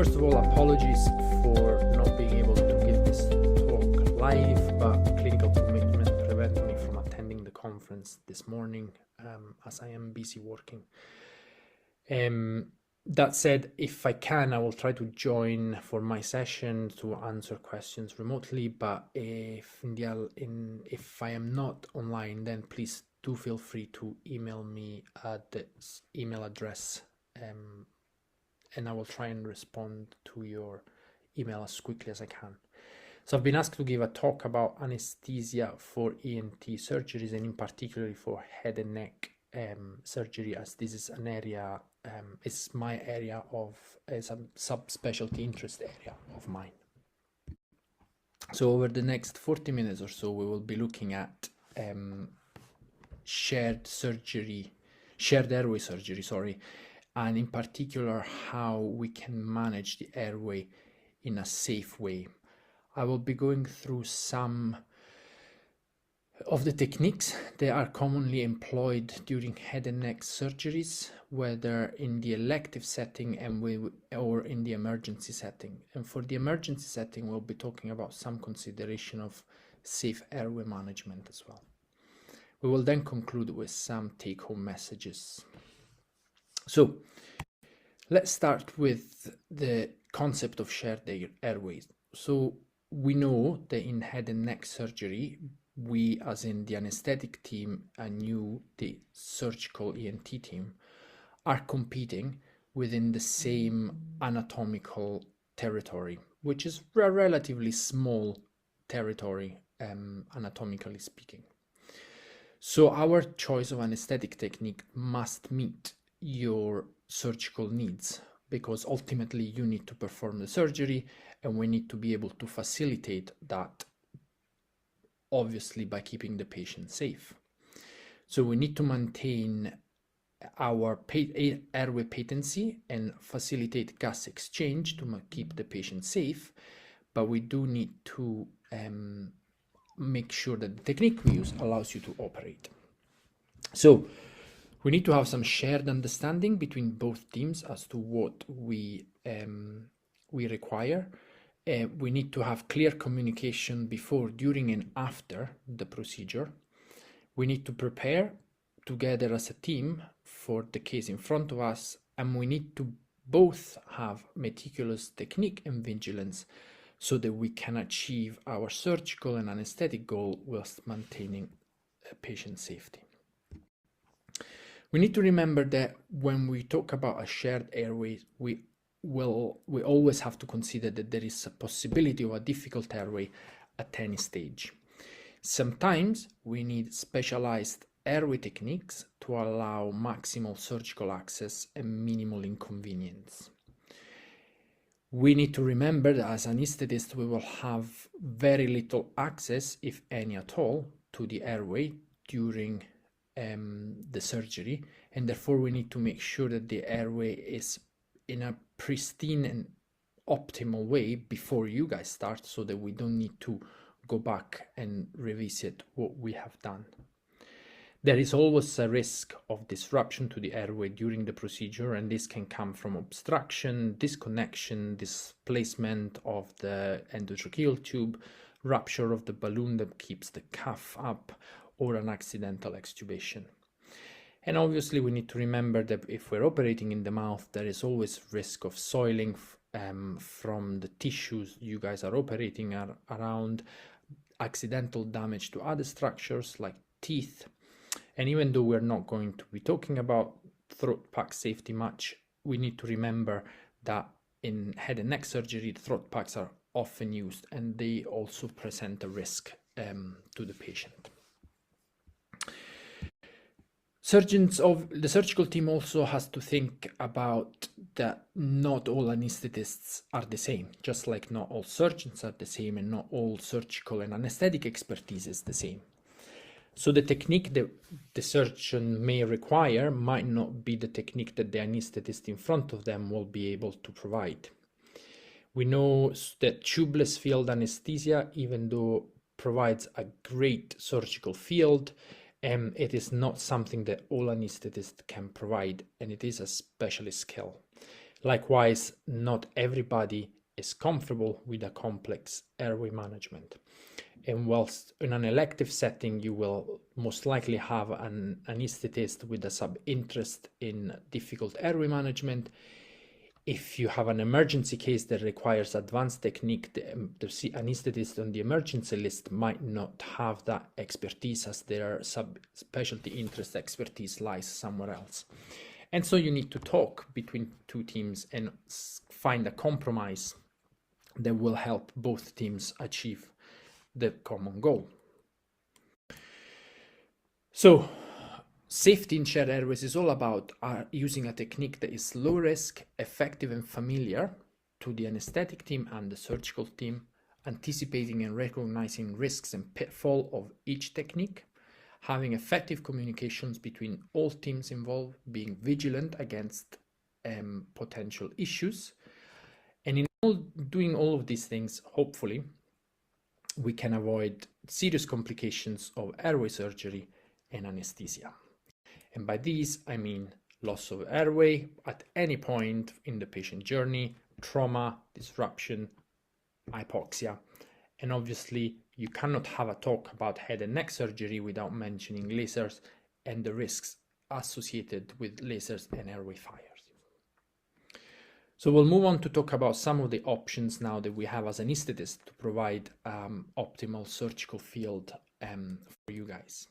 First of all, apologies for not being able to give this talk live, but clinical commitment prevented me from attending the conference this morning, as I am busy working. That said, if I can, I will try to join for my session to answer questions remotely, but if I am not online, then please do feel free to email me at this email address, and I will try and respond to your email as quickly as I can. So I've been asked to give a talk about anesthesia for ENT surgeries, and in particular for head and neck surgery, as this is an area, it's my area of, it's a subspecialty interest area of mine. So over the next 40 minutes or so, we will be looking at shared airway surgery, and in particular how we can manage the airway in a safe way. I will be going through some of the techniques that are commonly employed during head and neck surgeries, whether in the elective setting or in the emergency setting. And for the emergency setting, we'll be talking about some consideration of safe airway management as well. We will then conclude with some take-home messages. So let's start with the concept of shared airways. So we know that in head and neck surgery, we, as in the anesthetic team and you, the surgical ENT team, are competing within the same anatomical territory, which is a relatively small territory, anatomically speaking. So our choice of anesthetic technique must meet your surgical needs, because ultimately you need to perform the surgery and we need to be able to facilitate that, obviously by keeping the patient safe. So we need to maintain our airway patency and facilitate gas exchange to keep the patient safe, but we do need to make sure that the technique we use allows you to operate. So we need to have some shared understanding between both teams as to what we require. We need to have clear communication before, during, and after the procedure. We need to prepare together as a team for the case in front of us, and we need to both have meticulous technique and vigilance so that we can achieve our surgical and anesthetic goal whilst maintaining patient safety. We need to remember that when we talk about a shared airway, we always have to consider that there is a possibility of a difficult airway at any stage. Sometimes we need specialized airway techniques to allow maximal surgical access and minimal inconvenience. We need to remember that as anesthetists, we will have very little access, if any at all, to the airway during the surgery, and therefore we need to make sure that the airway is in a pristine and optimal way before you guys start, so that we don't need to go back and revisit what we have done. There is always a risk of disruption to the airway during the procedure, and this can come from obstruction, disconnection, displacement of the endotracheal tube, rupture of the balloon that keeps the cuff up, or an accidental extubation. And obviously we need to remember that if we're operating in the mouth, there is always risk of soiling from the tissues you guys are operating around, accidental damage to other structures like teeth. And even though we're not going to be talking about throat pack safety much, we need to remember that in head and neck surgery, throat packs are often used, and they also present a risk to the patient. Surgeons of the surgical team also has to think about that not all anesthetists are the same, just like not all surgeons are the same, and not all surgical and anesthetic expertise is the same. So the technique that the surgeon may require might not be the technique that the anesthetist in front of them will be able to provide. We know that tubeless field anesthesia, even though provides a great surgical field, it is not something that all anesthetists can provide, and it is a specialist skill. Likewise, not everybody is comfortable with a complex airway management. And whilst in an elective setting, you will most likely have an anesthetist with a sub-interest in difficult airway management, if you have an emergency case that requires advanced technique, the anesthetist on the emergency list might not have that expertise, as their sub-specialty interest expertise lies somewhere else. And so you need to talk between two teams and find a compromise that will help both teams achieve the common goal. So safety in shared airways is all about using a technique that is low risk, effective and familiar to the anesthetic team and the surgical team, anticipating and recognizing risks and pitfalls of each technique, having effective communications between all teams involved, being vigilant against potential issues. And in doing all of these things, hopefully, we can avoid serious complications of airway surgery and anesthesia. And by these, I mean loss of airway at any point in the patient journey, trauma, disruption, hypoxia. And obviously, you cannot have a talk about head and neck surgery without mentioning lasers and the risks associated with lasers and airway fires. So we'll move on to talk about some of the options now that we have as anesthetists to provide optimal surgical field for you guys.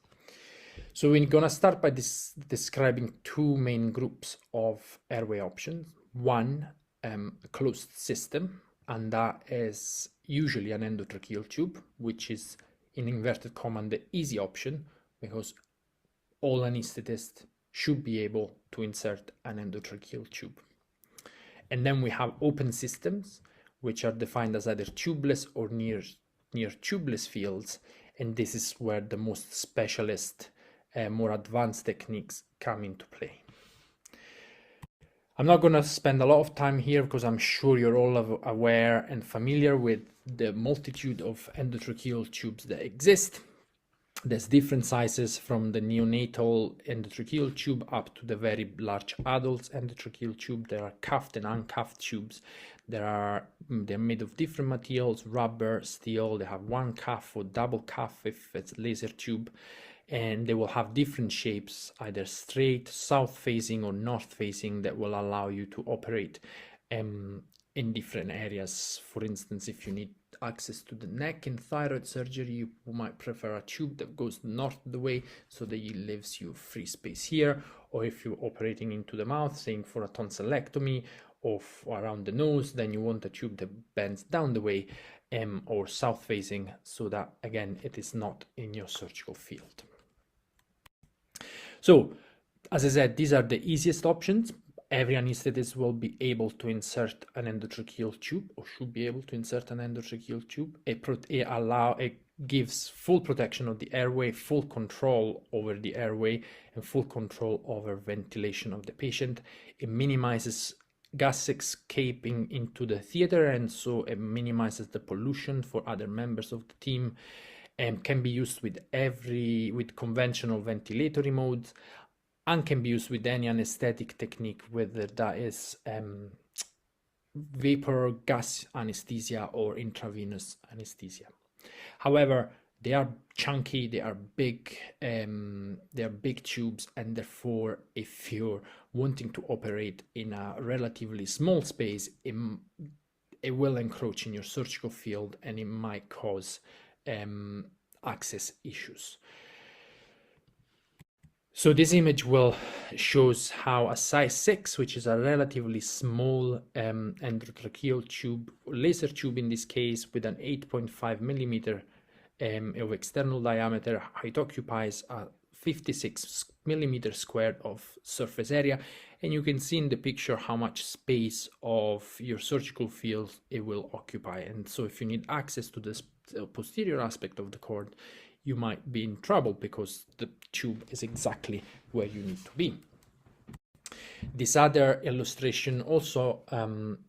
So we're going to start by describing two main groups of airway options. One, a closed system, and that is usually an endotracheal tube, which is in inverted comma the easy option, because all anesthetists should be able to insert an endotracheal tube. And then we have open systems, which are defined as either tubeless or near tubeless fields. And this is where the most specialist, more advanced techniques come into play. I'm not going to spend a lot of time here because I'm sure you're all aware and familiar with the multitude of endotracheal tubes that exist. There's different sizes from the neonatal endotracheal tube up to the very large adults endotracheal tube. There are cuffed and uncuffed tubes. They're made of different materials, rubber, steel. They have one cuff or double cuff if it's laser tube. And they will have different shapes, either straight, south facing or north facing, that will allow you to operate in different areas. For instance, if you need access to the neck in thyroid surgery, you might prefer a tube that goes north the way so that it leaves you free space here. Or if you're operating into the mouth, saying for a tonsillectomy or around the nose, then you want a tube that bends down the way or south facing, so that again it is not in your surgical field. So, as I said, these are the easiest options. Every anesthetist will be able to insert an endotracheal tube, or should be able to insert an endotracheal tube. It gives full protection of the airway, full control over the airway, and full control over ventilation of the patient. It minimizes gas escaping into the theater, and so it minimizes the pollution for other members of the team. And can be used with conventional ventilatory modes, and can be used with any anesthetic technique, whether that is vapor, gas anesthesia, or intravenous anesthesia. However, they are chunky, they are big tubes, and therefore, if you're wanting to operate in a relatively small space, it will encroach in your surgical field, and it might cause access issues. So this image shows how a size 6, which is a relatively small endotracheal tube, laser tube in this case, with an 8.5 millimeter of external diameter, it occupies a 56 millimeter squared of surface area, and you can see in the picture how much space of your surgical field it will occupy. And so if you need access to this posterior aspect of the cord, you might be in trouble because the tube is exactly where you need to be. This other illustration also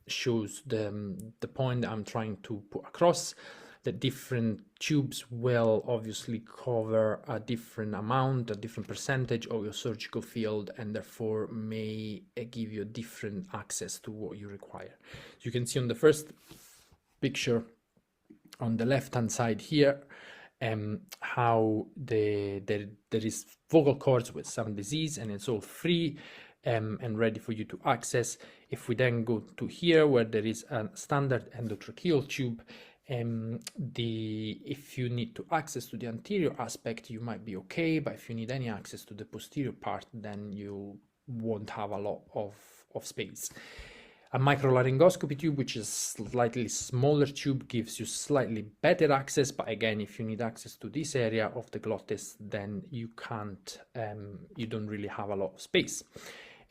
shows the point I'm trying to put across. The different tubes will obviously cover a different amount, a different percentage of your surgical field, and therefore may give you different access to what you require. So you can see on the first picture on the left hand side here how there is vocal cords with some disease, and it's all free and ready for you to access. If we then go to here where there is a standard endotracheal tube, if you need to access to the anterior aspect, you might be okay, but if you need any access to the posterior part, then you won't have a lot of space. A microlaryngoscopy tube, which is slightly smaller tube, gives you slightly better access, but again, if you need access to this area of the glottis, then you can't, you don't really have a lot of space.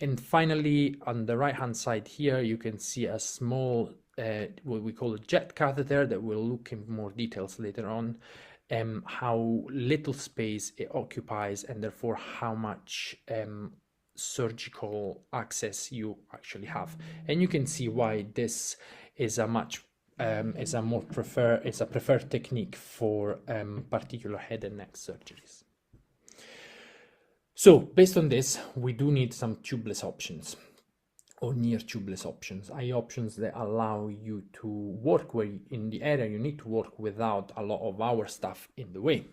And finally, on the right hand side here, you can see a small what we call a jet catheter that we'll look in more details later on, how little space it occupies and therefore how much surgical access you actually have. And you can see why this is a much preferred technique for particular head and neck surgeries. So based on this, we do need some tubeless options or near tubeless options, i.e. options that allow you to work where in the area you need to work without a lot of our stuff in the way.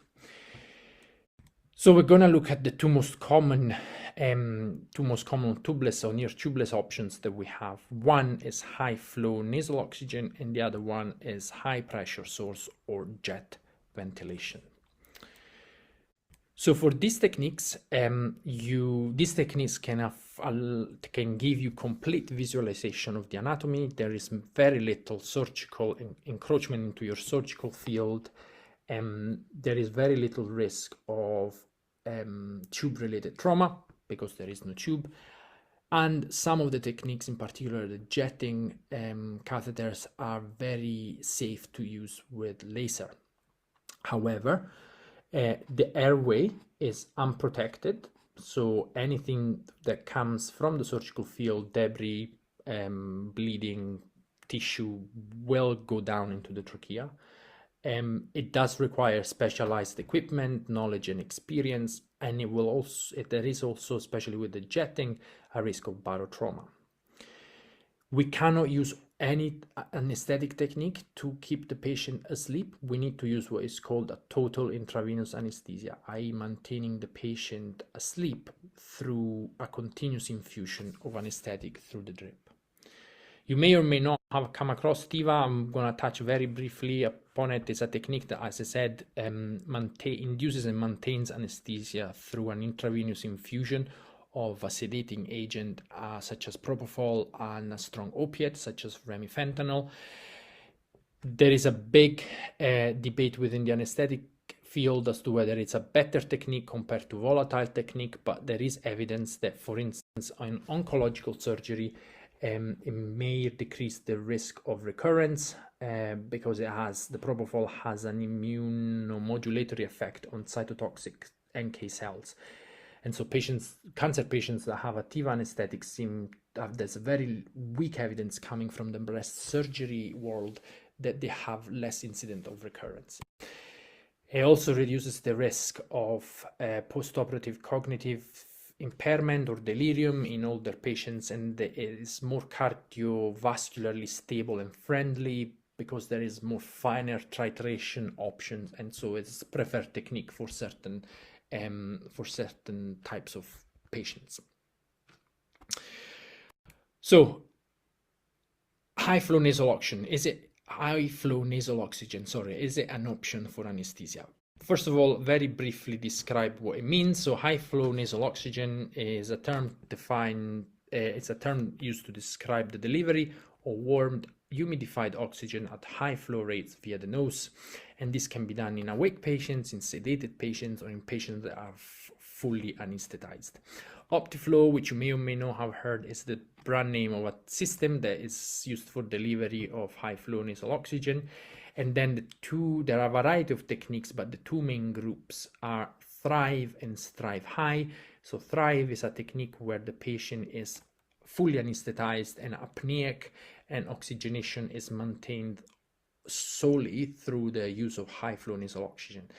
So we're going to look at the two most common tubeless or near tubeless options that we have. One is high flow nasal oxygen, and the other one is high pressure source or jet ventilation. So for these techniques, these techniques can give you complete visualization of the anatomy. There is very little surgical encroachment into your surgical field. There is very little risk of tube-related trauma because there is no tube. And some of the techniques, in particular the jetting catheters, are very safe to use with laser. However, the airway is unprotected, so anything that comes from the surgical field, debris, bleeding, tissue, will go down into the trachea. It does require specialized equipment, knowledge and experience, and there is also, especially with the jetting, a risk of barotrauma. We cannot use any anesthetic technique to keep the patient asleep. We need to use what is called a total intravenous anesthesia, i.e. maintaining the patient asleep through a continuous infusion of anesthetic through the drip. You may or may not have come across TIVA. I'm going to touch very briefly upon it. It's a technique that, as I said, induces and maintains anesthesia through an intravenous infusion of a sedating agent such as propofol and a strong opiate such as remifentanil. There is a big debate within the anesthetic field as to whether it's a better technique compared to volatile technique, but there is evidence that, for instance, in oncological surgery, it may decrease the risk of recurrence because the propofol has an immunomodulatory effect on cytotoxic NK cells. And so cancer patients that have a TIVA anesthetic there's very weak evidence coming from the breast surgery world that they have less incident of recurrence. It also reduces the risk of postoperative cognitive impairment or delirium in older patients, and it is more cardiovascularly stable and friendly because there is more finer titration options, and so it's preferred technique for certain types of patients. So high flow nasal oxygen, is it an option for anesthesia? First of all, very briefly describe what it means. So high flow nasal oxygen is a term it's a term used to describe the delivery of warmed, humidified oxygen at high flow rates via the nose. And this can be done in awake patients, in sedated patients, or in patients that are fully anesthetized. Optiflow, which you may or may not have heard, is the brand name of a system that is used for delivery of high flow nasal oxygen. And then there are a variety of techniques, but the two main groups are Thrive and Strive High. So Thrive is a technique where the patient is fully anesthetized and apneic, and oxygenation is maintained solely through the use of high flow nasal oxygen.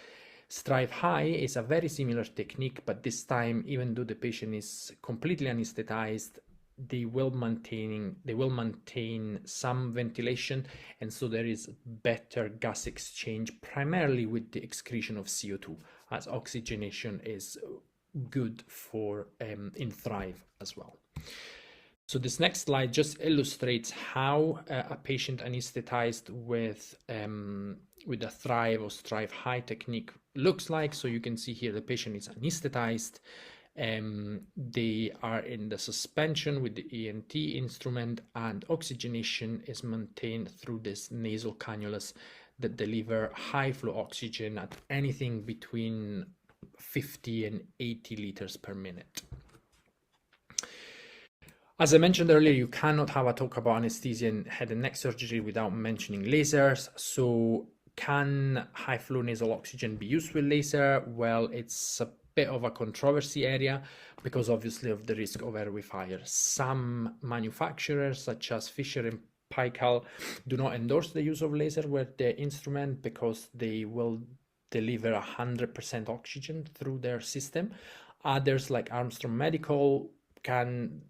Strive high is a very similar technique, but this time, even though the patient is completely anesthetized, they will maintain some ventilation, and so there is better gas exchange, primarily with the excretion of CO2, as oxygenation is good for in Thrive as well. So this next slide just illustrates how a patient anesthetized with a Thrive or Strive High technique looks like. So you can see here the patient is anesthetized. They are in the suspension with the ENT instrument, and oxygenation is maintained through this nasal cannulas that deliver high flow oxygen at anything between 50 and 80 liters per minute. As I mentioned earlier, you cannot have a talk about anesthesia in head and neck surgery without mentioning lasers. So can high flow nasal oxygen be used with laser? Well, it's a bit of a controversy area because obviously of the risk of airway fire. Some manufacturers such as Fisher and Paykel do not endorse the use of laser with the instrument because they will deliver 100% oxygen through their system. Others like Armstrong Medical can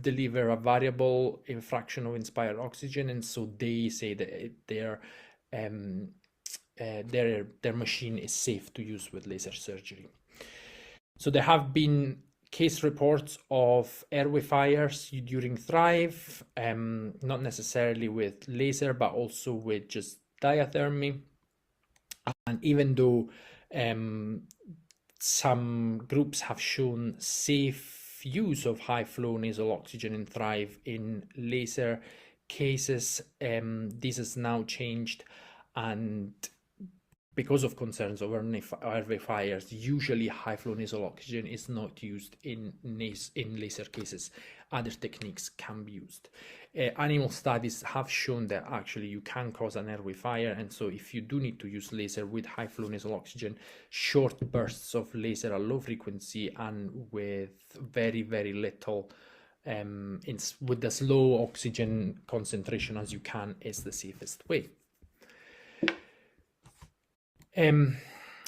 deliver a variable fraction of inspired oxygen, and so they say that their machine is safe to use with laser surgery. So there have been case reports of airway fires during Thrive, not necessarily with laser, but also with just diathermy. And even though some groups have shown safe use of high flow nasal oxygen in Thrive in laser cases, this has now changed, and because of concerns over airway fires, usually high flow nasal oxygen is not used in laser cases. Other techniques can be used. Animal studies have shown that actually you can cause an airway fire, and so if you do need to use laser with high flow nasal oxygen, short bursts of laser at low frequency and with very, very little with as low oxygen concentration as you can is the safest way.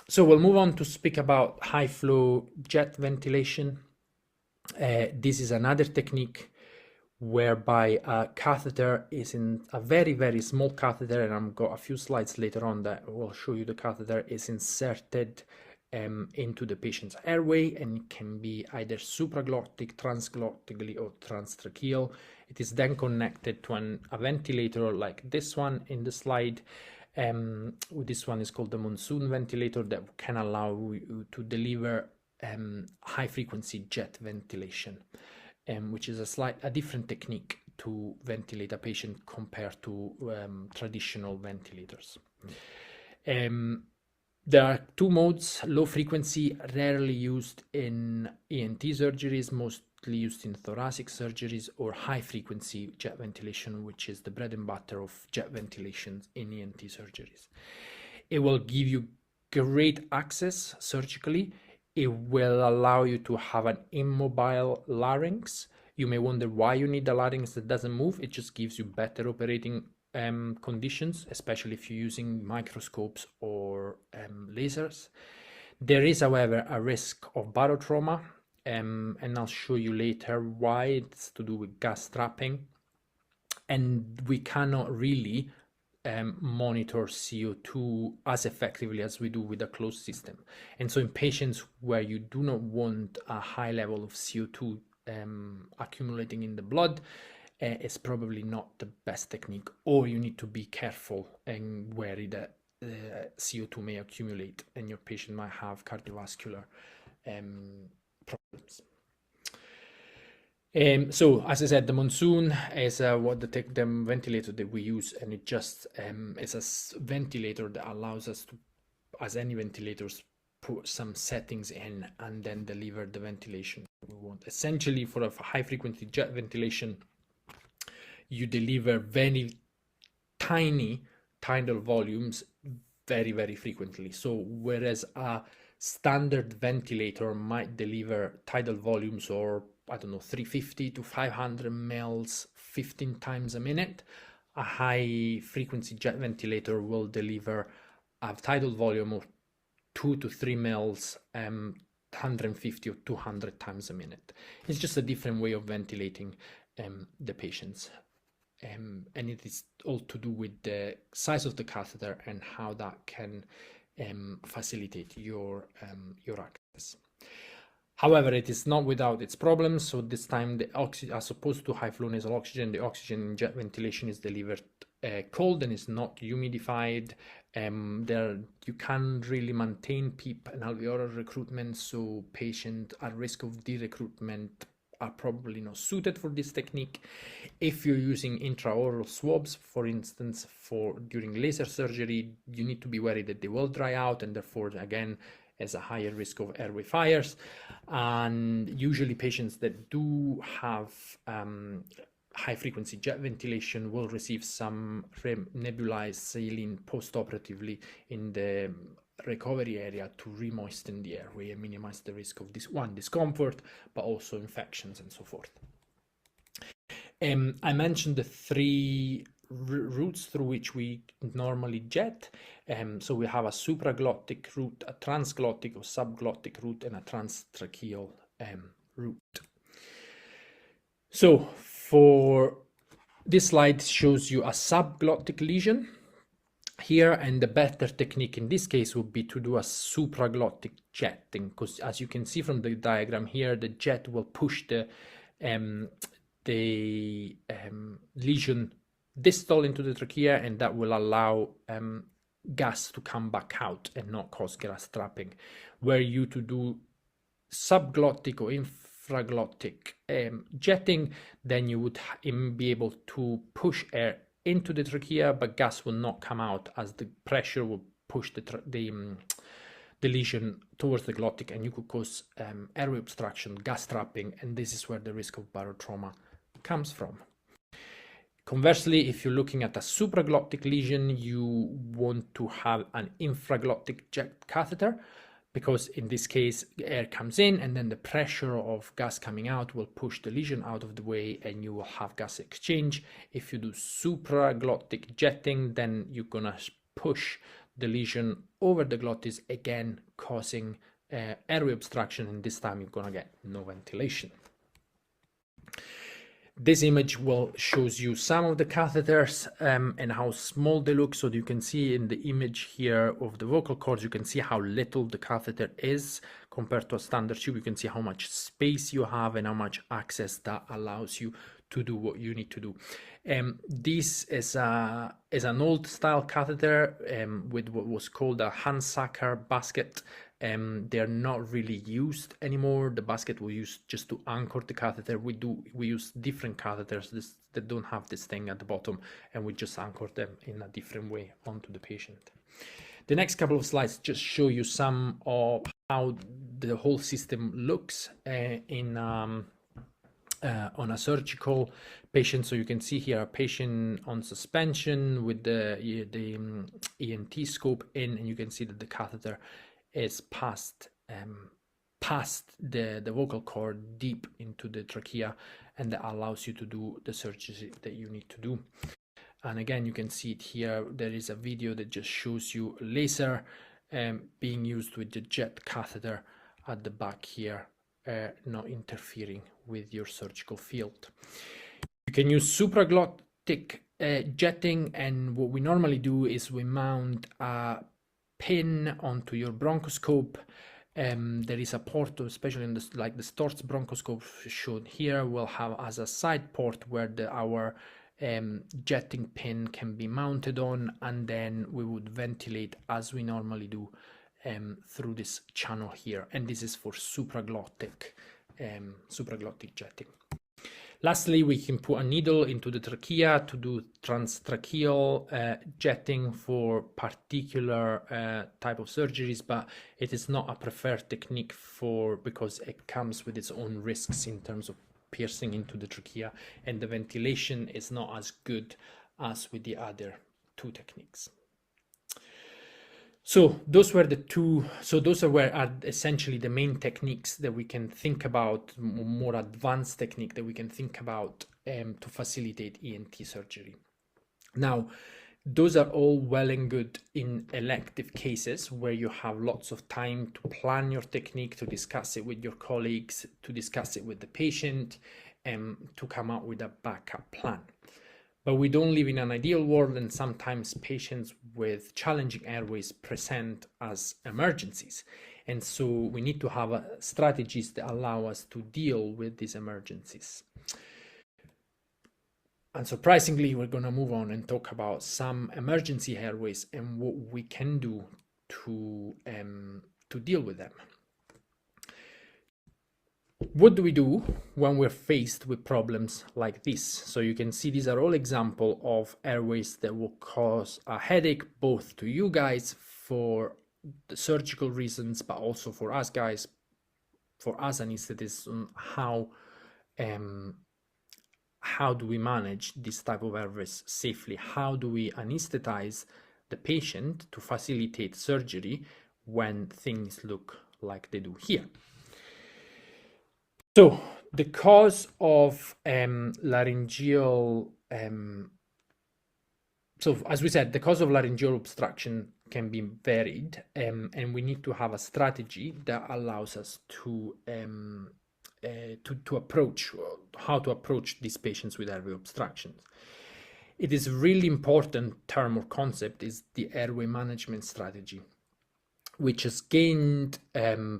So we'll move on to speak about high flow jet ventilation. This is another technique whereby a catheter is in a very, very small catheter, and I've got a few slides later on that will show you the catheter is inserted into the patient's airway, and it can be either supraglottic, transglottically, or transtracheal. It is then connected to a ventilator like this one in the slide. This one is called the monsoon ventilator that can allow you to deliver high frequency jet ventilation, which is a different technique to ventilate a patient compared to traditional ventilators. There are two modes: low frequency, rarely used in ENT surgeries, mostly used in thoracic surgeries, or high frequency jet ventilation, which is the bread and butter of jet ventilation in ENT surgeries. It will give you great access surgically. It will allow you to have an immobile larynx. You may wonder why you need a larynx that doesn't move. It just gives you better operating conditions, especially if you're using microscopes or lasers. There is, however, a risk of barotrauma, and I'll show you later why. It's to do with gas trapping, and we cannot really monitor CO2 as effectively as we do with a closed system. And so in patients where you do not want a high level of CO2 accumulating in the blood, it's probably not the best technique, or you need to be careful and wary that CO2 may accumulate and your patient might have cardiovascular problems. So as I said, the monsoon is the ventilator that we use, and it just is a ventilator that allows us to, as any ventilators, put some settings in and then deliver the ventilation we want. Essentially, for a high frequency jet ventilation, you deliver very tiny tidal volumes very, very frequently. So whereas a standard ventilator might deliver tidal volumes or 350 to 500 mLs 15 times a minute, a high frequency jet ventilator will deliver a tidal volume of 2 to 3 mils 150 or 200 times a minute. It's just a different way of ventilating the patients. And it is all to do with the size of the catheter and how that can facilitate your access. However, it is not without its problems. So this time, the oxygen, as opposed to high flow nasal oxygen, the oxygen in jet ventilation is delivered cold and is not humidified. You can't really maintain PEEP and alveolar recruitment, so patients at risk of de-recruitment are probably not suited for this technique. If you're using intraoral swabs, for instance, during laser surgery, you need to be worried that they will dry out, and therefore, again, has a higher risk of airway fires. And usually patients that do have high frequency jet ventilation will receive some nebulized saline post-operatively in the recovery area to remoisten the airway and minimize the risk of discomfort, but also infections and so forth. I mentioned the three routes through which we normally jet. So we have a supraglottic route, a transglottic or subglottic route, and a transtracheal route. So for this slide shows you a subglottic lesion here, and the better technique in this case would be to do a supraglottic jetting, because as you can see from the diagram here, the jet will push the lesion distal into the trachea, and that will allow gas to come back out and not cause gas trapping. Were you to do subglottic or infraglottic jetting, then you would be able to push air into the trachea, but gas will not come out as the pressure will push the lesion towards the glottic, and you could cause airway obstruction, gas trapping, and this is where the risk of barotrauma comes from. Conversely, if you're looking at a supraglottic lesion, you want to have an infraglottic jet catheter, because in this case, air comes in and then the pressure of gas coming out will push the lesion out of the way and you will have gas exchange. If you do supraglottic jetting, then you're gonna push the lesion over the glottis, again causing airway obstruction, and this time you're gonna get no ventilation. This image shows you some of the catheters and how small they look. So you can see in the image here of the vocal cords, you can see how little the catheter is compared to a standard tube. You can see how much space you have and how much access that allows you to do what you need to do. This is an old style catheter with what was called a Hansacker basket. They're not really used anymore. The basket we use just to anchor the catheter. We use different catheters that don't have this thing at the bottom, and we just anchor them in a different way onto the patient. The next couple of slides just show you some of how the whole system looks on a surgical patient. So you can see here a patient on suspension with the ENT scope in, and you can see that the catheter is past the vocal cord deep into the trachea, and that allows you to do the surgery that you need to do. And again, you can see it here. There is a video that just shows you laser being used with the jet catheter at the back here, not interfering with your surgical field. You can use supraglottic jetting, and what we normally do is we mount a pin onto your bronchoscope. There is a port, especially in like the Storz bronchoscope shown here, will have as a side port where our jetting pin can be mounted on, and then we would ventilate as we normally do through this channel here, and this is for supraglottic jetting. Lastly, we can put a needle into the trachea to do transtracheal jetting for particular type of surgeries, but it is not a preferred technique because it comes with its own risks in terms of piercing into the trachea, and the ventilation is not as good as with the other two techniques. So those were are essentially the main techniques that we can think about, more advanced technique that we can think about to facilitate ENT surgery. Now, those are all well and good in elective cases where you have lots of time to plan your technique, to discuss it with your colleagues, to discuss it with the patient, and to come up with a backup plan. But we don't live in an ideal world, and sometimes patients with challenging airways present as emergencies. And so we need to have strategies that allow us to deal with these emergencies. Unsurprisingly, we're going to move on and talk about some emergency airways and what we can do to deal with them. What do we do when we're faced with problems like this? So you can see these are all examples of airways that will cause a headache, both to you guys for the surgical reasons, but also for us guys, for us anesthetists, on how do we manage this type of airways safely? How do we anesthetize the patient to facilitate surgery when things look like they do here? So the cause of laryngeal, so as we said, the cause of laryngeal obstruction can be varied, and we need to have a strategy that allows us to approach how to approach these patients with airway obstructions. It is really important term or concept is the airway management strategy, which has gained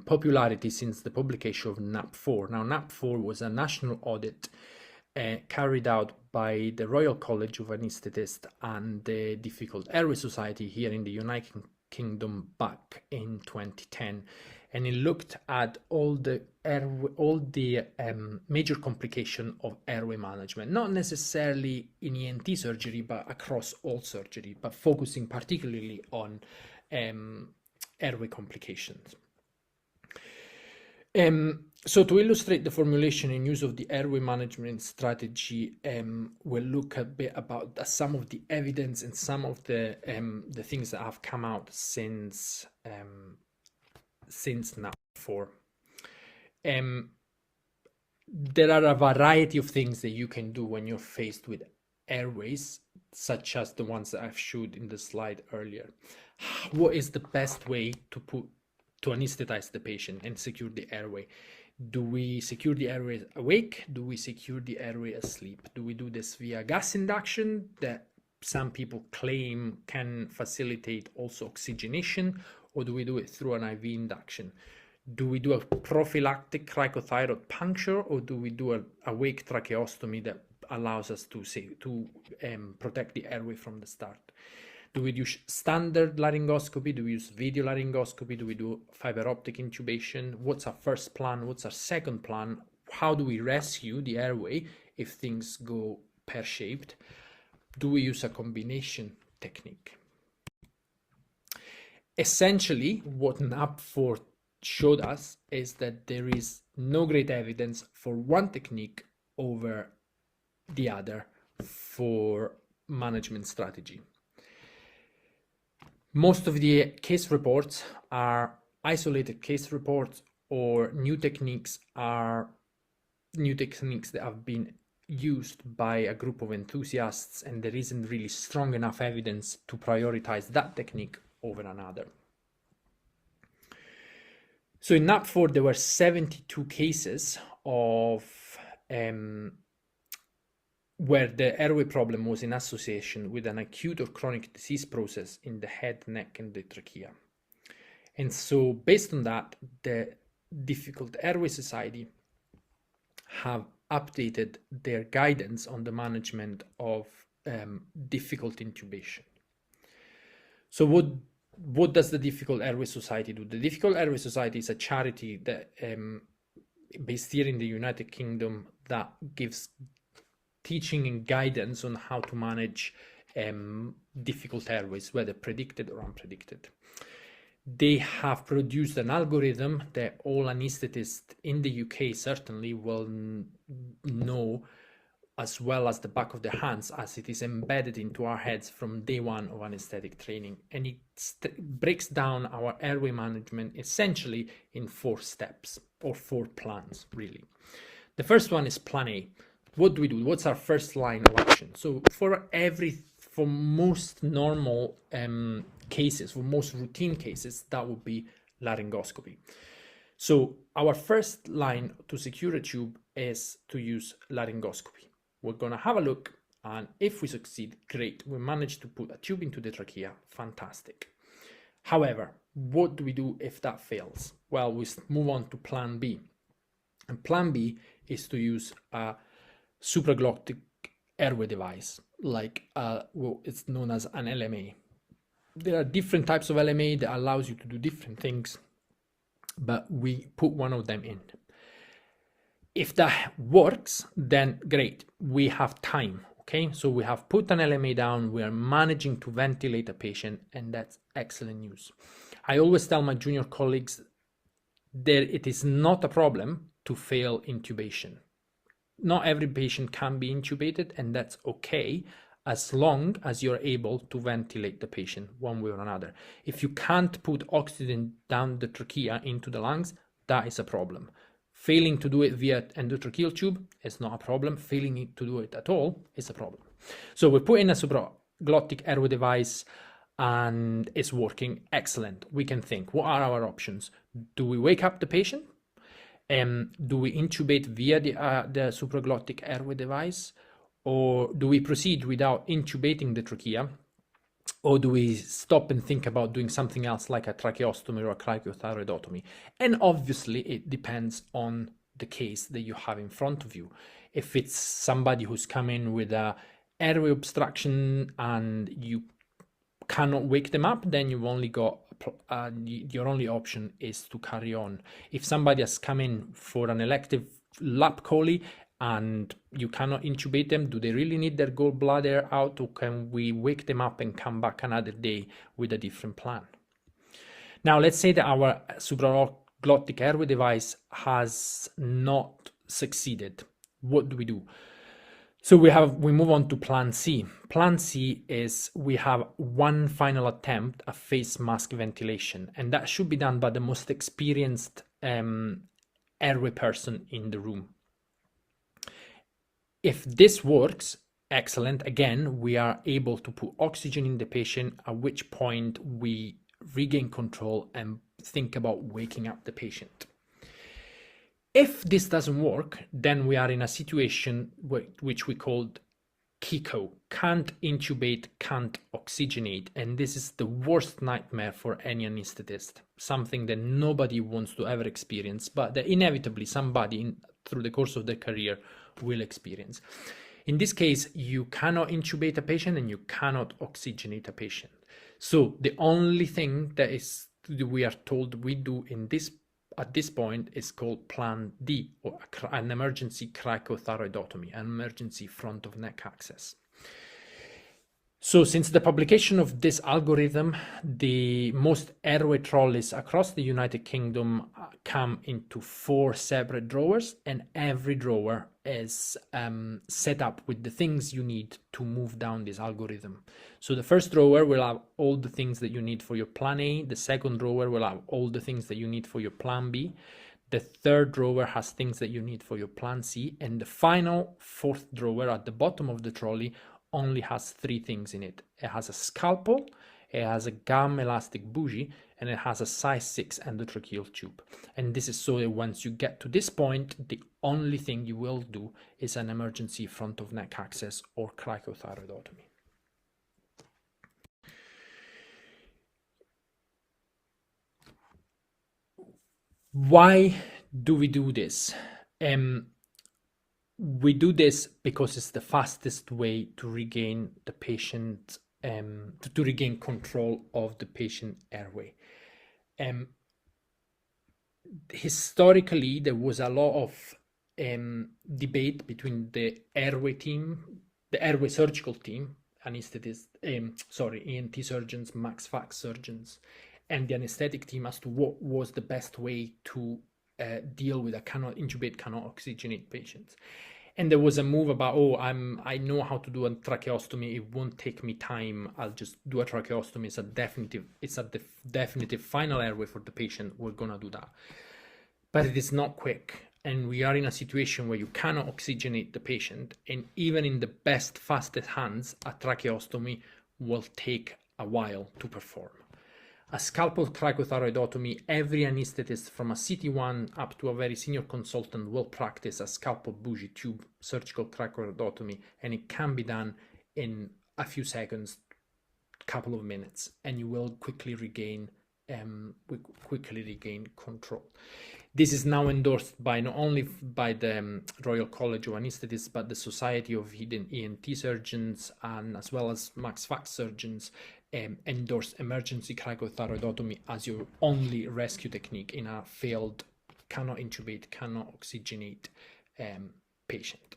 popularity since the publication of NAP4. Now, NAP4 was a national audit carried out by the Royal College of Anaesthetists and the Difficult Airway Society here in the United Kingdom back in 2010. And it looked at all the major complication of airway management, not necessarily in ENT surgery, but across all surgery, but focusing particularly on airway complications. So to illustrate the formulation and use of the airway management strategy, we'll look a bit about some of the evidence and some of the things that have come out since NAP4. There are a variety of things that you can do when you're faced with airways, such as the ones that I've showed in the slide earlier. What is the best way to anesthetize the patient and secure the airway? Do we secure the airway awake? Do we secure the airway asleep? Do we do this via gas induction that some people claim can facilitate also oxygenation, or do we do it through an IV induction? Do we do a prophylactic cricothyroid puncture, or do we do an awake tracheostomy that allows us to protect the airway from the start? Do we use standard laryngoscopy? Do we use video laryngoscopy? Do we do fiber optic intubation? What's our first plan? What's our second plan? How do we rescue the airway if things go pear-shaped? Do we use a combination technique? Essentially, what NAP4 showed us is that there is no great evidence for one technique over the other for management strategy. Most of the case reports are isolated case reports, or new techniques that have been used by a group of enthusiasts, and there isn't really strong enough evidence to prioritize that technique over another. So in NAP4, there were 72 cases of where the airway problem was in association with an acute or chronic disease process in the head, neck, and the trachea. And so based on that, the Difficult Airway Society have updated their guidance on the management of difficult intubation. So what does the Difficult Airway Society do? The Difficult Airway Society is a charity that based here in the United Kingdom that gives teaching and guidance on how to manage difficult airways, whether predicted or unpredicted. They have produced an algorithm that all anesthetists in the UK certainly will know as well as the back of their hands, as it is embedded into our heads from day one of anesthetic training. And it breaks down our airway management essentially in 4 steps, or 4 plans, really. The first one is plan A. What do we do? What's our first line of action? So for every for most normal cases, for most routine cases, that would be laryngoscopy. So our first line to secure a tube is to use laryngoscopy. We're going to have a look, and if we succeed, great. We managed to put a tube into the trachea, fantastic. However, what do we do if that fails? Well, we move on to plan B. And plan B is to use a supraglottic airway device, like it's known as an LMA. There are different types of LMA that allows you to do different things, but we put one of them in. If that works, then great, we have time, okay? So we have put an LMA down, we are managing to ventilate a patient, and that's excellent news. I always tell my junior colleagues that it is not a problem to fail intubation. Not every patient can be intubated, and that's okay, as long as you're able to ventilate the patient one way or another. If you can't put oxygen down the trachea into the lungs, that is a problem. Failing to do it via endotracheal tube is not a problem. Failing to do it at all is a problem. So we put in a supraglottic airway device and it's working excellent. We can think, what are our options? Do we wake up the patient? Do we intubate via the supraglottic airway device? Or do we proceed without intubating the trachea? Or do we stop and think about doing something else like a tracheostomy or a cricothyroidotomy? And obviously it depends on the case that you have in front of you. If it's somebody who's come in with a airway obstruction and you cannot wake them up, then you've only got your only option is to carry on. If somebody has come in for an elective lap chole and you cannot intubate them, do they really need their gallbladder out, or can we wake them up and come back another day with a different plan? Now, let's say that our supraglottic airway device has not succeeded. What do we do? So we move on to plan C. Plan C is we have one final attempt, a face mask ventilation, and that should be done by the most experienced airway person in the room. If this works, excellent. Again, we are able to put oxygen in the patient, at which point we regain control and think about waking up the patient. If this doesn't work, then we are in a situation which we called KICO, can't intubate, can't oxygenate, and this is the worst nightmare for any anesthetist, something that nobody wants to ever experience, but that inevitably somebody through the course of their career will experience. In this case, you cannot intubate a patient and you cannot oxygenate a patient. So the only thing that we are told we do at this point is called Plan D, or an emergency cricothyroidotomy, an emergency front of neck access. So since the publication of this algorithm, the most airway trolleys across the United Kingdom come into 4 separate drawers, and every drawer is set up with the things you need to move down this algorithm. So the first drawer will have all the things that you need for your plan A. The second drawer will have all the things that you need for your plan B. The third drawer has things that you need for your plan C. And the final 4th drawer at the bottom of the trolley only has 3 things in it. It has a scalpel, it has a gum elastic bougie, and it has a size 6 endotracheal tube. And this is so that once you get to this point, the only thing you will do is an emergency front of neck access or cricothyroidotomy. Why do we do this? We do this because it's the fastest way to regain the patient, to regain control of the patient airway. Historically, there was a lot of debate between the airway team, the airway surgical team, anesthetists, ENT surgeons, max fac surgeons, and the anesthetic team as to what was the best way to deal with a cannot intubate, cannot oxygenate patients. And there was a move about, I know how to do a tracheostomy. It won't take me time. I'll just do a tracheostomy. It's a definitive final airway for the patient. We're gonna do that. But it is not quick. and we are in a situation where you cannot oxygenate the patient, and even in the best, fastest hands, a tracheostomy will take a while to perform. A scalpel cricothyroidotomy, every anesthetist from a CT1 up to a very senior consultant will practice a scalpel bougie tube surgical cricothyroidotomy, and it can be done in a few seconds, couple of minutes, and you will quickly regain control. This is now endorsed by not only by the Royal College of Anaesthetists, but the Society of Hidden ENT Surgeons, and as well as Max Fax surgeons endorse emergency cricothyroidotomy as your only rescue technique in a failed, cannot intubate, cannot oxygenate patient.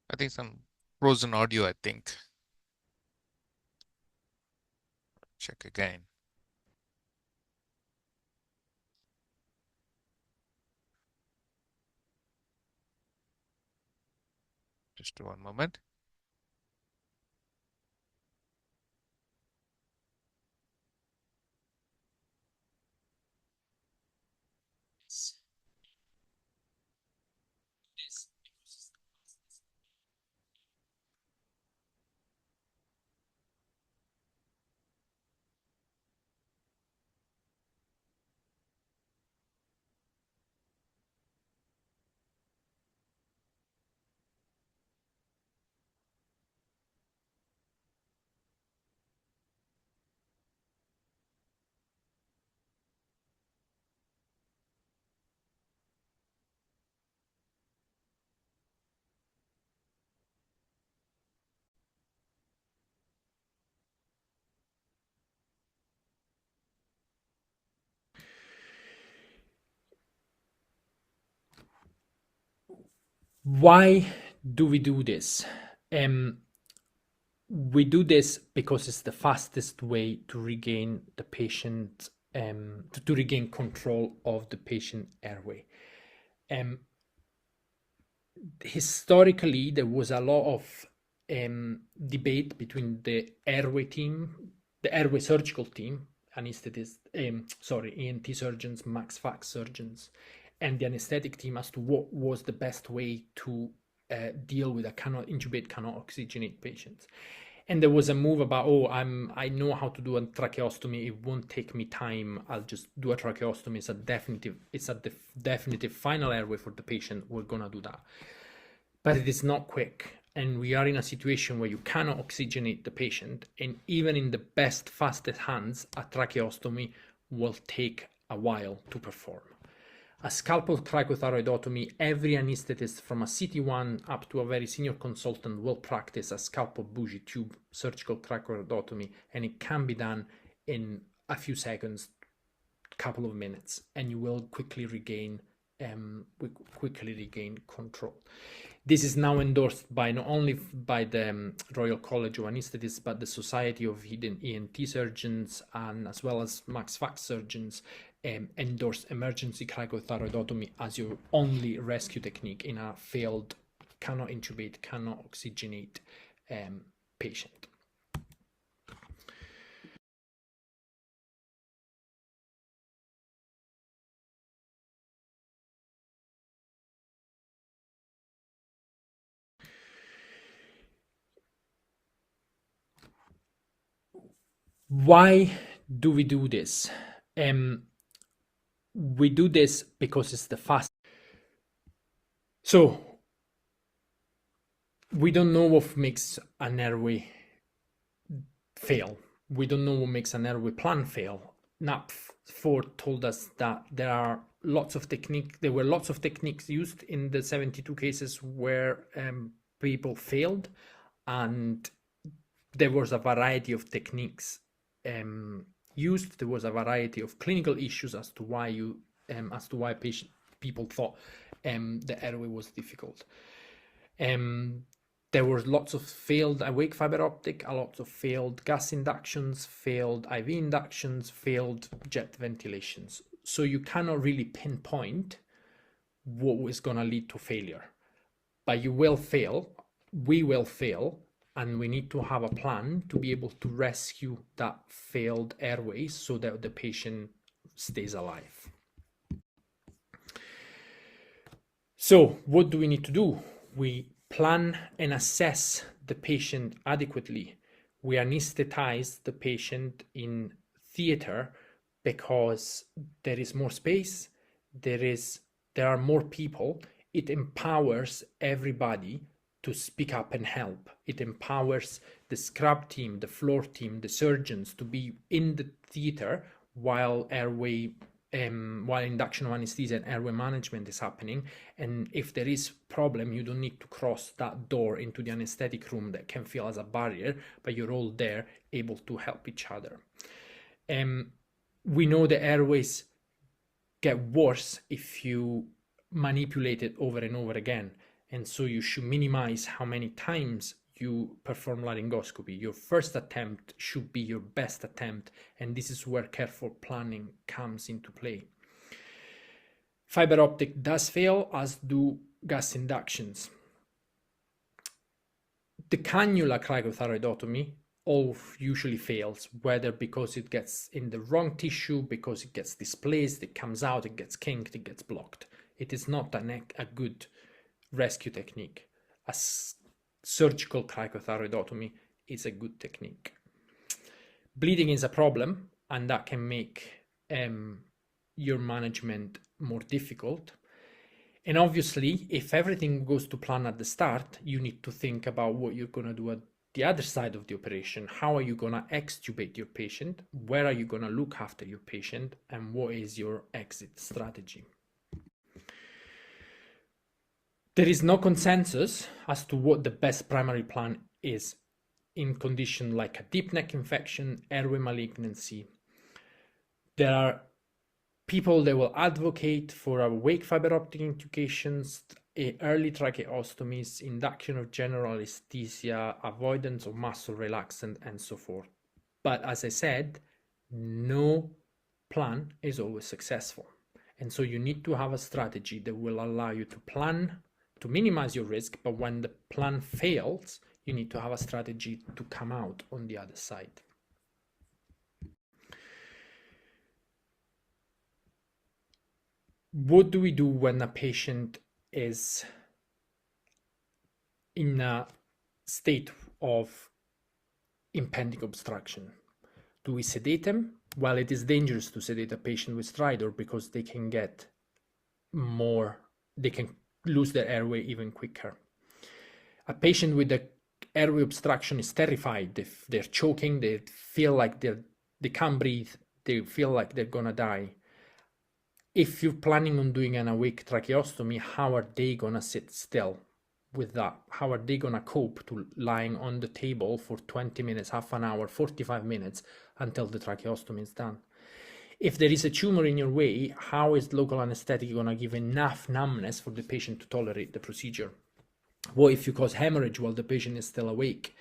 I think some frozen audio, I think. Check again. Just one moment. Why do we do this? We do this because it's the fastest way to regain the patient, to regain control of the patient airway. Historically, there was a lot of debate between the airway team, the airway surgical team, anesthetists, ENT surgeons, max fax surgeons, and the anesthetic team as to what was the best way to deal with a cannot intubate, cannot oxygenate patients. And there was a move about, I know how to do a tracheostomy. It won't take me time. I'll just do a tracheostomy. It's a definitive final airway for the patient. We're gonna do that. But it is not quick. And we are in a situation where you cannot oxygenate the patient. And even in the best, fastest hands, a tracheostomy will take a while to perform. A scalpel cricothyroidotomy, every anesthetist from a CT1 up to a very senior consultant will practice a scalpel bougie tube surgical cricothyroidotomy, and it can be done in a few seconds, couple of minutes, and you will quickly regain control. This is now endorsed by not only by the Royal College of Anaesthetists, but the Society of Hidden ENT Surgeons, and as well as Max Fax surgeons endorse emergency cricothyroidotomy as your only rescue technique in a failed, cannot intubate, cannot oxygenate patient. Why do we do this? We do this because it's the fast. So we don't know what makes an airway fail. We don't know what makes an airway plan fail. NAP4 told us that there were lots of techniques used in the 72 cases where people failed, and there was a variety of techniques used. There was a variety of clinical issues as to why people thought the airway was difficult. There were lots of failed awake fiber optic, a lot of failed gas inductions, failed IV inductions, failed jet ventilations. So you cannot really pinpoint what is going to lead to failure. But you will fail, we will fail, and we need to have a plan to be able to rescue that failed airway so that the patient stays alive. So what do we need to do? We plan and assess the patient adequately. We anesthetize the patient in theater because there is more space, there are more people. It empowers everybody to speak up and help. It empowers the scrub team, the floor team, the surgeons to be in the theater while induction of anesthesia and airway management is happening. And if there is problem, you don't need to cross that door into the anesthetic room that can feel as a barrier, but you're all there able to help each other. We know the airways get worse if you manipulate it over and over again. And so you should minimize how many times you perform laryngoscopy. Your first attempt should be your best attempt, and this is where careful planning comes into play. Fiber optic does fail, as do gas inductions. The cannula cricothyroidotomy usually fails, whether because it gets in the wrong tissue, because it gets displaced, it comes out, it gets kinked, it gets blocked. It is not a good rescue technique. A surgical cricothyroidotomy is a good technique. Bleeding is a problem, and that can make your management more difficult. And obviously, if everything goes to plan at the start, you need to think about what you're going to do at the other side of the operation. How are you going to extubate your patient? Where are you going to look after your patient? And what is your exit strategy? There is no consensus as to what the best primary plan is in conditions like a deep neck infection, airway malignancy. There are people that will advocate for awake fiber optic intubations, early tracheostomies, induction of general anesthesia, avoidance of muscle relaxant, and so forth. But as I said, no plan is always successful. And so you need to have a strategy that will allow you to plan to minimize your risk, but when the plan fails, you need to have a strategy to come out on the other side. What do we do when a patient is in a state of impending obstruction? Do we sedate them? Well, it is dangerous to sedate a patient with stridor because they can lose their airway even quicker. A patient with the airway obstruction is terrified. If they're choking, they feel like they can't breathe, they feel like they're gonna die. If you're planning on doing an awake tracheostomy, how are they gonna sit still with that? How are they gonna cope to lying on the table for 20 minutes, half an hour, 45 minutes until the tracheostomy is done? If there is a tumor in your way, how is local anesthetic going to give enough numbness for the patient to tolerate the procedure? What if you cause hemorrhage while the patient is still awake?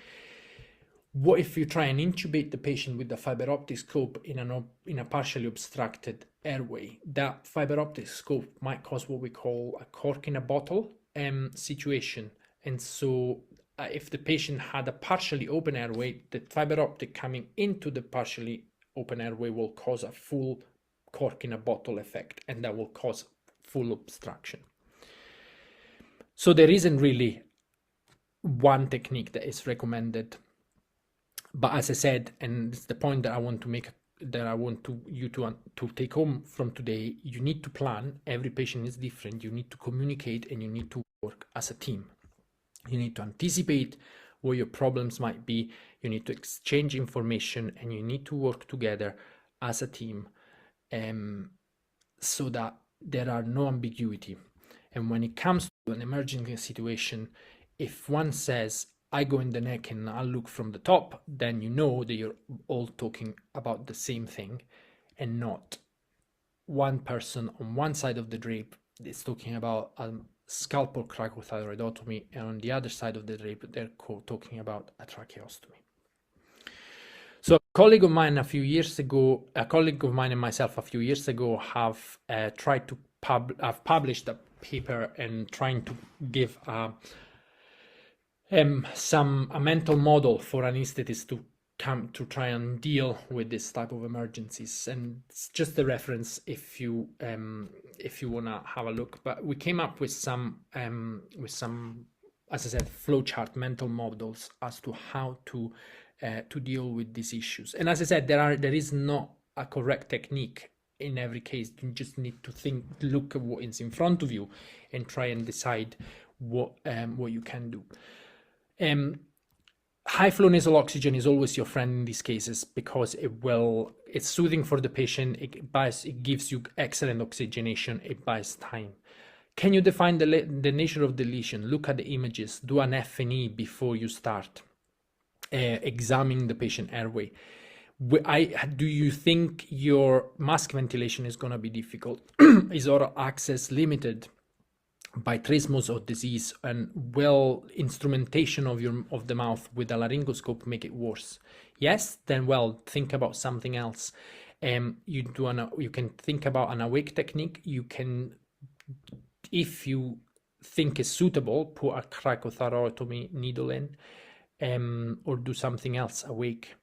What if you try and intubate the patient with the fiber optic scope in a partially obstructed airway? That fiber optic scope might cause what we call a cork in a bottle situation. And so if the patient had a partially open airway, the fiber optic coming into the partially open airway will cause a full cork in a bottle effect, and that will cause full obstruction. So there isn't really one technique that is recommended. But as I said, and it's the point that I want to make, that I want you to take home from today, you need to plan. Every patient is different. You need to communicate and you need to work as a team. You need to anticipate what your problems might be. You need to exchange information, and you need to work together as a team, so that there are no ambiguity. And when it comes to an emergency situation, if one says, I go in the neck and I'll look from the top, then you know that you're all talking about the same thing, and not one person on one side of the drape is talking about a scalpel cricothyroidotomy, and on the other side of the drape, they're talking about a tracheostomy. So a colleague of mine and myself a few years ago have tried to published a paper and trying to give a mental model for anesthetists to come to try and deal with this type of emergencies, and it's just a reference if you want to have a look. But we came up with some, as I said, flowchart mental models as to how to deal with these issues. And as I said, there is not a correct technique in every case. You just need to look at what is in front of you, and try and decide what you can do. High flow nasal oxygen is always your friend in these cases, because it's soothing for the patient. It gives you excellent oxygenation. It buys time. Can you define the nature of the lesion? Look at the images. Do an F&E before you start examining the patient airway. Do you think your mask ventilation is going to be difficult? Is oral access limited by trismus or disease? And will instrumentation of the mouth with a laryngoscope make it worse? Yes, then think about something else. You can think about an awake technique. You can, if you think is suitable, put a cricothyrotomy needle in, or do something else awake.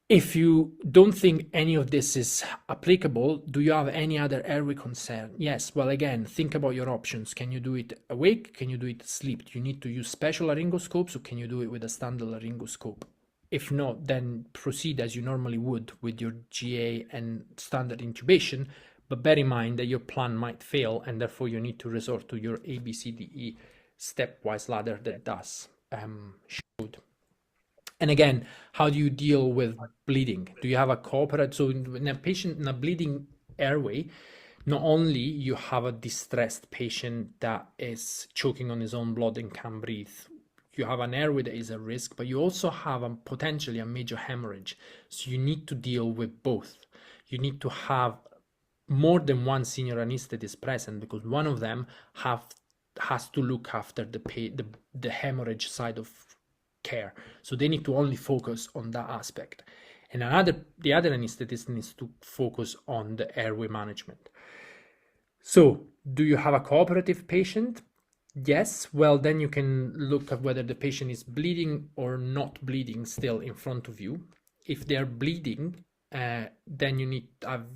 If you don't think any of this is applicable, do you have any other airway concern? Yes. Well, again, think about your options. Can you do it awake? Can you do it asleep? Do you need to use special laryngoscopes, or can you do it with a standard laryngoscope? If not, then proceed as you normally would with your GA and standard intubation, but bear in mind that your plan might fail, and therefore you need to resort to your ABCDE stepwise ladder that does showed. And again, how do you deal with bleeding? Do you have a cooperative? So in a patient in a bleeding airway, not only you have a distressed patient that is choking on his own blood and can't breathe, you have an airway that is at risk, but you also have potentially a major hemorrhage. So you need to deal with both. You need to have more than one senior anesthetist present, because one of them has to look after the hemorrhage side of care. So they need to only focus on that aspect, and the other anesthetist needs to focus on the airway management. So do you have a cooperative patient? Yes. Well, then you can look at whether the patient is bleeding or not bleeding still in front of you. If they're bleeding, then you need,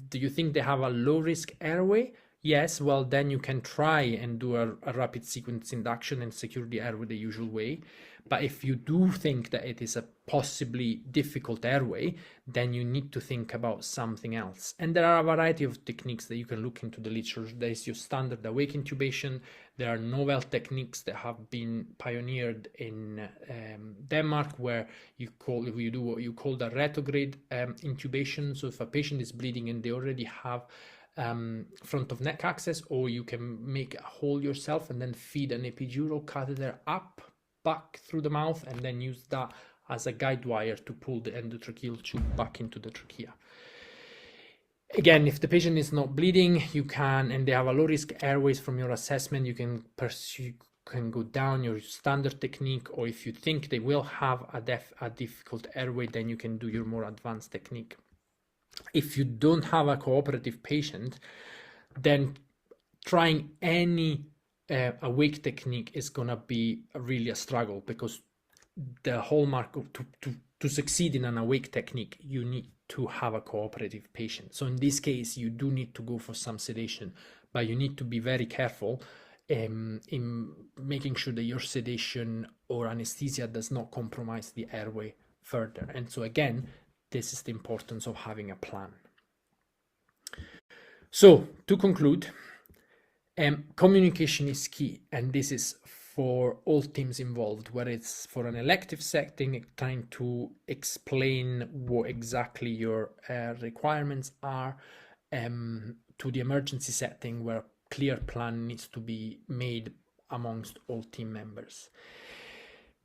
do you think they have a low risk airway? Yes. Well, then you can try and do a rapid sequence induction and secure the airway the usual way. But if you do think that it is a possibly difficult airway, then you need to think about something else. And there are a variety of techniques that you can look into the literature. There is your standard awake intubation. There are novel techniques that have been pioneered in Denmark, where you do what you call the retrograde intubation. So if a patient is bleeding and they already have front of neck access, or you can make a hole yourself and then feed an epidural catheter back through the mouth, and then use that as a guide wire to pull the endotracheal tube back into the trachea. Again, if the patient is not bleeding, you can, and they have a low risk airways from your assessment, you can go down your standard technique, or if you think they will have a difficult airway, then you can do your more advanced technique. If you don't have a cooperative patient, then trying any awake technique is gonna be really a struggle, because the hallmark to succeed in an awake technique, you need to have a cooperative patient. So in this case, you do need to go for some sedation, but you need to be very careful in making sure that your sedation or anesthesia does not compromise the airway further. And so again, this is the importance of having a plan. So to conclude, communication is key, and this is for all teams involved, whether it's for an elective setting, trying to explain what exactly your requirements are, to the emergency setting where a clear plan needs to be made amongst all team members.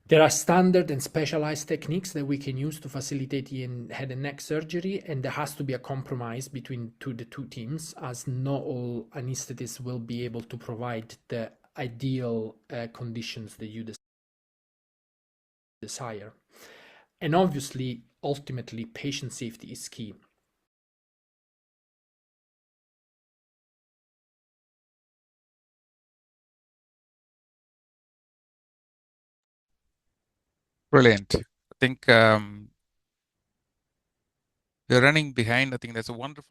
There are standard and specialized techniques that we can use to facilitate head and neck surgery, and there has to be a compromise between the two teams, as not all anesthetists will be able to provide the ideal conditions that you desire. And obviously, ultimately, patient safety is key. Brilliant. I think we're running behind. I think that's a wonderful